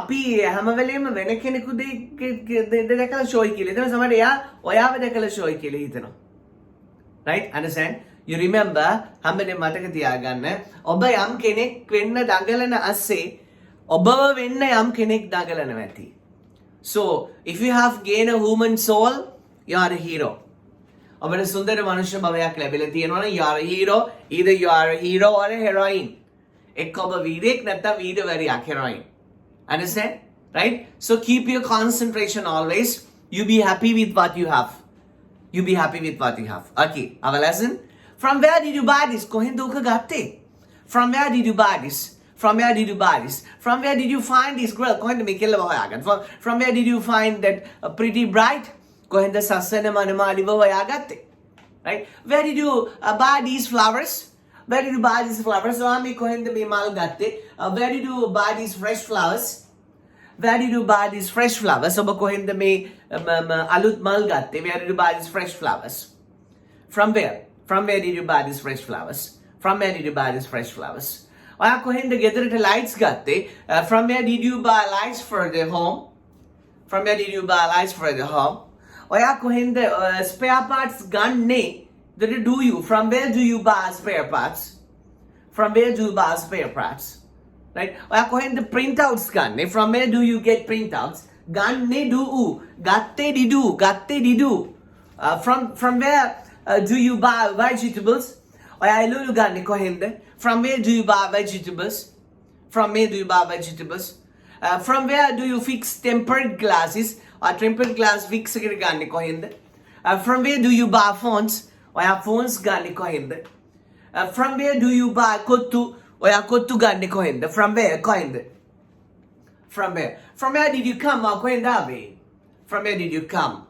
අපි හැම වෙලේම වෙන කෙනෙකු දැකලා ෂෝයි කියලා හිතනවා. සමහරට එයා ඔයාව දැකලා ෂෝයි කියලා හිතනවා. Right? Understand? You remember හැමදේම මතක තියාගන්න. ඔබ යම් කෙනෙක් වෙන්න දඟලන අස්සේ ඔබව වෙන්න යම් කෙනෙක් දඟලනවා ඇති. So, if you have gained a human soul, you are a hero. ඔබට සුන්දර මනුෂ්‍ය භවයක් ලැබිලා තියෙනවා නම් you are a hero. Either you are a hero or a heroine. එක්ක ඔබ වීරයෙක් නැත්නම් වීරවරියක් heroine. Understand? Right? So keep your concentration always. You be happy with what you have. You be happy with what you have. Okay, our lesson. From where did you buy this? කොහෙන්ද උක ගත්තේ? From where did you buy this? From where did you buy this? From where did you find this girl? කොහෙන්ද මේ කෙල්ලව හොයාගන්නේ? From where did you find that pretty bride? කොහෙන්ද සස්සන මනමාලිව හොයාගත්තේ? Right? Where did you buy these flowers? Where did you buy these flowers? ස්වාමී කොහෙන්ද මේ මල් ගත්තේ? Where did you buy these fresh flowers? Where did you buy these fresh flowers? ඔබ කොහෙන්ද මේ අලුත් මල් ගත්තේ? Where did you buy these fresh flowers? From where? From where did you buy these fresh flowers? From where did you buy these fresh flowers? ඔයා කොහෙන්ද ගෙදරට lights ගත්තේ? From where did you buy lights for the home? From where did you buy lights for the home? ඔයා කොහෙන්ද spare parts ගන්නේ? That do you? From where do you buy spare parts? From where do you buy spare parts? Right? ඔයා කොහෙන්ද printouts ගන්නේ? From where do you get printouts? ගන්නේ do. ගත්තේ didu. ගත්තේ didu. From where do you buy vegetables? ඔයා එළවලු ගන්නේ කොහෙන්ද? From where do you buy vegetables? From where do you buy vegetables? From where do you fix tempered glasses? ඔයා tempered glass fix එකට ගන්නේ කොහෙන්ද? From where do you buy phones? ඔයා phones ගන්නේ කොහෙන්ද? From where do you buy kottu? ඔයා කොත්තු ගන්නේ කොහෙන්ද? From where? කොහෙන්ද? From where? From where did you come? කොහෙන්ද ආවේ? From where did you come?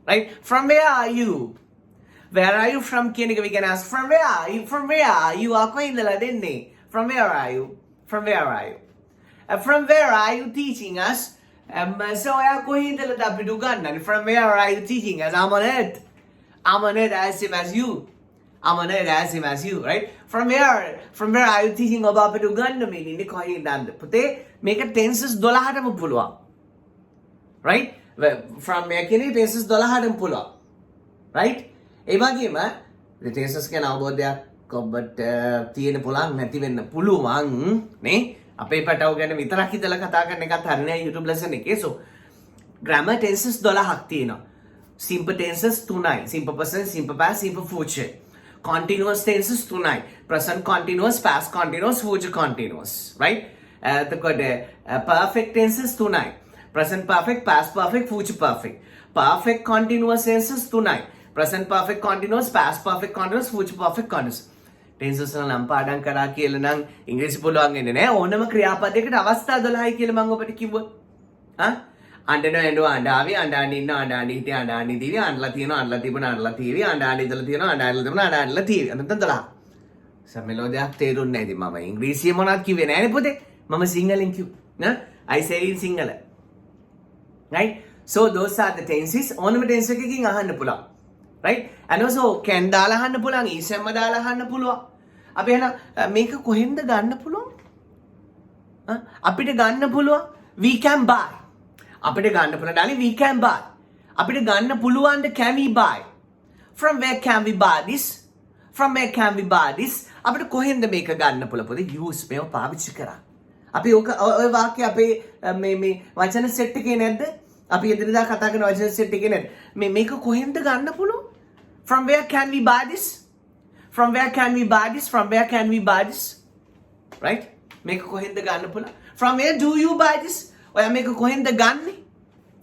Right? From where are you? Where are you from? කියන එක we can ask. From where are you? From where are you? කොහෙන්දලා දෙන්නේ? From where are you? From where are you? From where are you teaching us? So ඔයා කොහෙන්දලාද අපිට උගන්වන්නේ? From where are you teaching us? I'm on earth. I'm on earth as same as you. I'm on earth as same as you, right? From where are you teaching ඔබ අපිට උගන්වන්නේ? ඉන්නේ කොහෙන්ද? පුතේ මේක tenses 12ටම පුළුවන්. Right? From where කියන්නේ tenses 12ටම පුළුවන්. Right? ඒ වගේම tenses ගැන අවබෝධයක් ඔබට තියෙන පුළුවන් නැති වෙන්න පුළුවන් නේ? අපේ පැටව ගැන විතරක් හිතලා කතා කරන එකත් හරිනේ YouTube lesson එකේ. So grammar tenses 12ක් තියෙනවා. Simple tenses 3යි. Simple present, simple past, simple future. Continuous tenses 3යි. Present continuous, past continuous, future continuous. Right? එතකොට perfect tenses 3යි. Present perfect, past perfect, future perfect. Perfect continuous tenses 3යි. Present perfect continuous, past perfect continuous, future perfect continuous. Tenses වල නම් පාඩම් කරා කියලා නම් ඉංග්‍රීසි පුළුවන් වෙන්නේ නැහැ. ඕනම ක්‍රියාපදයකට අවස්ථා 12යි කියලා මම ඔබට කිව්වොත්. අඬන ඇඬුවා අඬාවි අඬාන ඉන්න අඬාන හිටිය අඬාන ඉදිවි අඬලා තියෙනවා අඬලා තිබුණා අඬලා තීවි අඬාන ඉඳලා තියෙනවා අඬාන තිබුණා අඬලා තීවි. නැත්නම් 12. සමෙලෝදයක් තේරුන්නේ නැහැ ඉතින් මම ඉංග්‍රීසිය මොනවද කිව්වේ නැහැ නේ පුතේ. මම සිංහලෙන් කිව්වා. I said in Sinhala. Right? So those are the tenses. ඕනම tense එකකින් අහන්න පුළුවන්. Right? And also can දාලා අහන්න පුළුවන්, ඉසෙම්ම දාලා අහන්න පුළුවන්. අපි එහෙනම් මේක කොහෙන්ද ගන්න පුළුවන්? අපිට ගන්න පුළුවන් we can buy. අපිට ගන්න පුළුවන් ඩාලි we can buy. අපිට ගන්න පුළුවන් ද can we buy? From where can we buy this? From where can we buy this? අපිට කොහෙන්ද මේක ගන්න පුළුවන්? පොඩි use මේව පාවිච්චි කරා. අපි ඔය වාක්‍ය අපේ මේ වචන සෙට් එකේ නැද්ද? අපි එදිනදා කතා කරන වචන සෙට් එකේ නැද්ද? මේක කොහෙන්ද ගන්න පුළුවන්? From where can we buy this? From where can we buy this? From where can we buy this? Right? මේක කොහෙන්ද ගන්න පුළුවන්? From where do you buy this? ඔයා මේක කොහෙන්ද ගන්නෙ?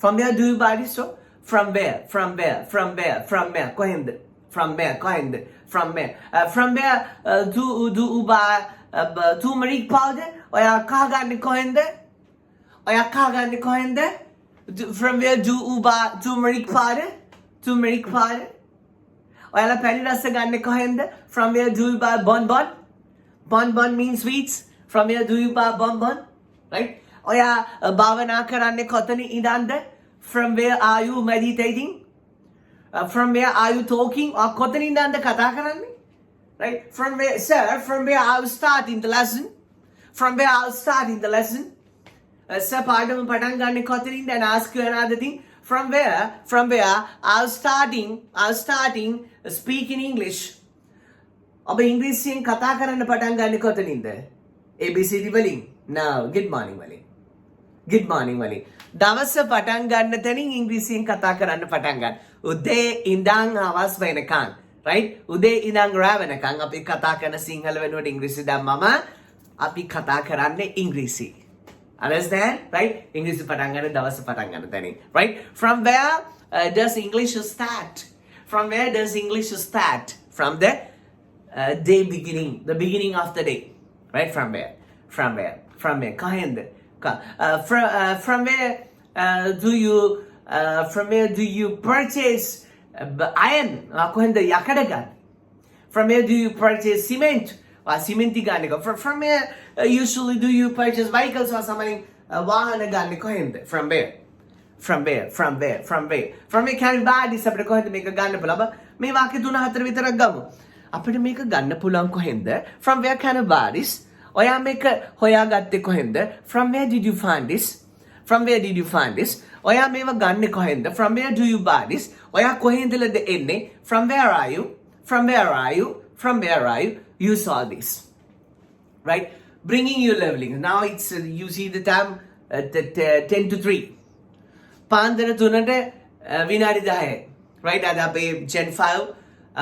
From where do you buy this? So, from where? From where? From where? From where? කොහෙන්ද? From where? කොහෙන්ද? From where? From where do you buy turmeric powder? ඔයා කහ ගන්නෙ කොහෙන්ද? ඔයා කහ ගන්නෙ කොහෙන්ද? From where do you buy turmeric powder? Turmeric powder? ඔයාලා පැණි රස ගන්නෙ කොහෙන්ද? From where do you buy bonbon? Bonbon means sweets. From where do you buy bonbon? Right? ඔයා භාවනා කරන්නේ කොතන ඉඳන්ද? From where are you meditating? From where are you talking? කොතන ඉඳන්ද කතා කරන්නේ? Right? From where, sir, from where are you starting the lesson? From where are you starting the lesson? sir පාඩම පටන් ගන්න කොතනින්ද and ask you another thing from where I'll starting speaking English ඔබ ඉංග්‍රීසියෙන් කතා කරන්න පටන් ගන්න කොතනින්ද ABCD වලින් no good morning වලින් දවස පටන් ගන්න තැනින් ඉංග්‍රීසියෙන් කතා කරන්න පටන් ගන්න උදේ ඉඳන් හවස් වෙනකන් right උදේ ඉඳන් රාව වෙනකන් අපි කතා කරන සිංහල වෙනුවට ඉංග්‍රීසි දැම්මම අපි කතා කරන්නේ ඉංග්‍රීසි understand right ඉංග්‍රීසි පටන් ගන්න දවස පටන් ගන්න තැනින් right from where does English start from where does English start from the day the beginning of the day right from where කොහෙන්ද from where do you purchase iron කොහෙන්ද යකඩ ගන්න from where do you purchase cement සිමෙන්ති ගන්න එක from where usually do you purchase vehicles or something වාහන ගන්න කොහෙන්ද from where cannabis අපිට කොහෙන්ද මේක ගන්න පුළුවන් මේ වාක්‍ය 3-4 විතරක් ගමු අපිට මේක ගන්න පුළුවන් කොහෙන්ද from where cannabis ඔයා මේක හොයාගත්තේ කොහෙන්ද from where did you find this ඔයා මේව ගන්නෙ කොහෙන්ද from where do you buy this ඔයා කොහෙන්දලද එන්නේ from where are you you saw this right bringing you leveling now it's you see the time 10 to 3 පාන්දර 3ට විනාඩි 10 right අද අපේ gen 5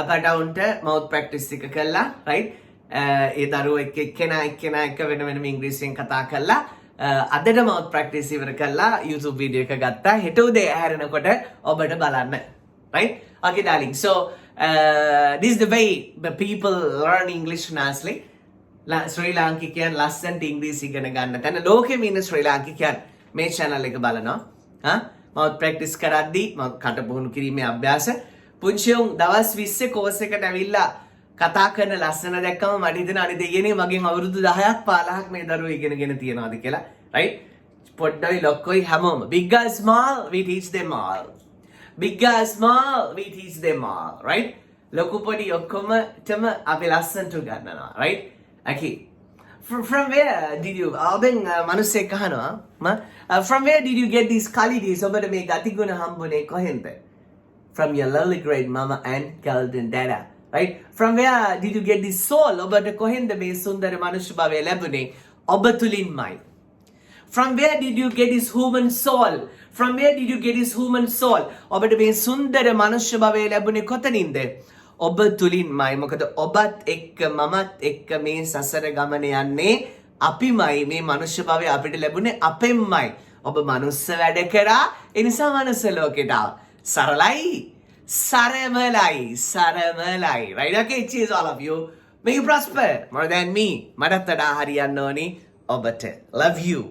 පටවුන්ට mouth practice එක කළා right ඒ දරුවෝ එක්කෙනා එක වෙනම ඉංග්‍රීසියෙන් කතා කළා අදට mouth practice ඉවර කළා YouTube video එක ගත්තා හෙට උදේ හැරෙනකොට ඔබට බලන්න right okay darling so this is the way the people learn English nicely ශ්‍රී ලාංකිකයන් ලස්සනට ඉංග්‍රීසි ඉගෙන ගන්න තැන ලෝකෙම ඉන්න ශ්‍රී ලාංකිකයන් මේ channel එක බලනවා mouth practice කරද්දී කට පුහුණු කිරීමේ අභ්‍යාස පුංචියුන් දවස් 20 course එකට ඇවිල්ලා කතා කරන ලස්සන දැක්කම මට හිතෙන අනිත් දෙයනේ මගෙන් අවුරුදු 10ක් 15ක් මේ දරුවෝ ඉගෙනගෙන තියනවාද කියලා right පොඩ්ඩයි ලොක්කොයි හැමෝම big or small we teach them all right ලොකු පොඩි ඔක්කොමටම අපි ලස්සනට ගන්නවා right okay from where did you අබෙන් මනුස්සයෙක් අහනවා from where did you get these qualities ඔබට මේ ගතිගුණ හම්බුනේ කොහෙන්ද from your lovely great mama and golden dada right from where did you get this soul ඔබට කොහෙන්ද මේ සුන්දර මනුෂ්‍ය භාවය ලැබුණේ ඔබ තුලින්මයි from where did you get this human soul ඔබට මේ සුන්දර මනුෂ්‍ය භාවය ලැබුණේ කොතනින්ද ඔබ තුලින්මයි මොකද ඔබත් එක්ක මමත් එක්ක මේ සසර ගමන යන්නේ අපිමයි මේ මනුෂ්‍ය භාවය අපිට ලැබුණේ අපෙන්මයි ඔබ මනුස්ස වැඩ කරා ඒ නිසා මනුස්ස ලෝකෙට ආවා සරලයි right okay cheers all of you may you prosper more than me මටත් වඩා හරියන්න ඕනි ඔබට love you